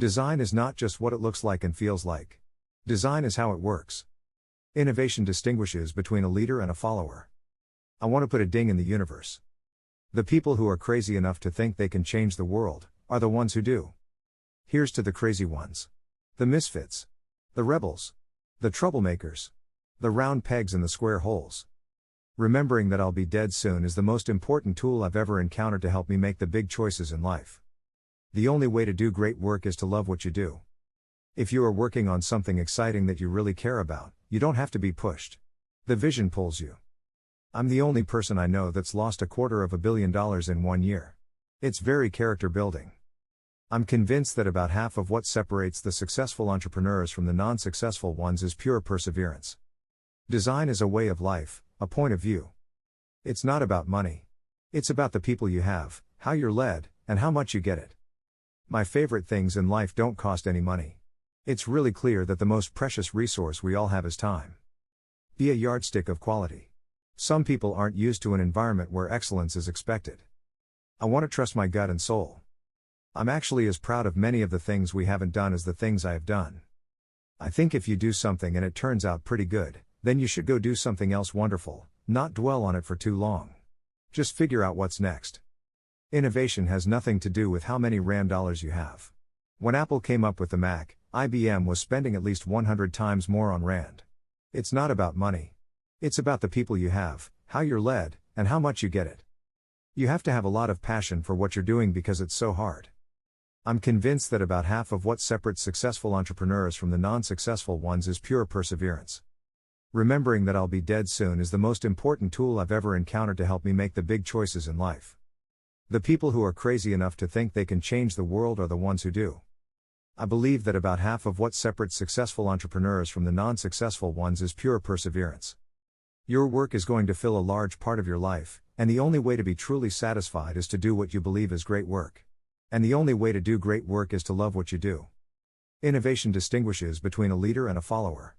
Design is not just what it looks like and feels like. Design is how it works. Innovation distinguishes between a leader and a follower. I want to put a ding in the universe. The people who are crazy enough to think they can change the world are the ones who do. Here's to the crazy ones. The misfits. The rebels. The troublemakers. The round pegs in the square holes. Remembering that I'll be dead soon is the most important tool I've ever encountered to help me make the big choices in life. The only way to do great work is to love what you do. If you are working on something exciting that you really care about, you don't have to be pushed. The vision pulls you. I'm the only person I know that's lost $250 million in 1 year. It's very character building. I'm convinced that about half of what separates the successful entrepreneurs from the non-successful ones is pure perseverance. Design is a way of life, a point of view. It's not about money. It's about the people you have, how you're led, and how much you get it. My favorite things in life don't cost any money. It's really clear that the most precious resource we all have is time. Be a yardstick of quality. Some people aren't used to an environment where excellence is expected. I want to trust my gut and soul. I'm actually as proud of many of the things we haven't done as the things I have done. I think if you do something and it turns out pretty good, then you should go do something else wonderful, not dwell on it for too long. Just figure out what's next. Innovation has nothing to do with how many rand dollars you have. When Apple came up with the Mac, IBM was spending at least 100 times more on rand. It's not about money. It's about the people you have, how you're led, and how much you get it. You have to have a lot of passion for what you're doing because it's so hard. I'm convinced that about half of what separates successful entrepreneurs from the non-successful ones is pure perseverance. Remembering that I'll be dead soon is the most important tool I've ever encountered to help me make the big choices in life. The people who are crazy enough to think they can change the world are the ones who do. I believe that about half of what separates successful entrepreneurs from the non-successful ones is pure perseverance. Your work is going to fill a large part of your life, and the only way to be truly satisfied is to do what you believe is great work. And the only way to do great work is to love what you do. Innovation distinguishes between a leader and a follower.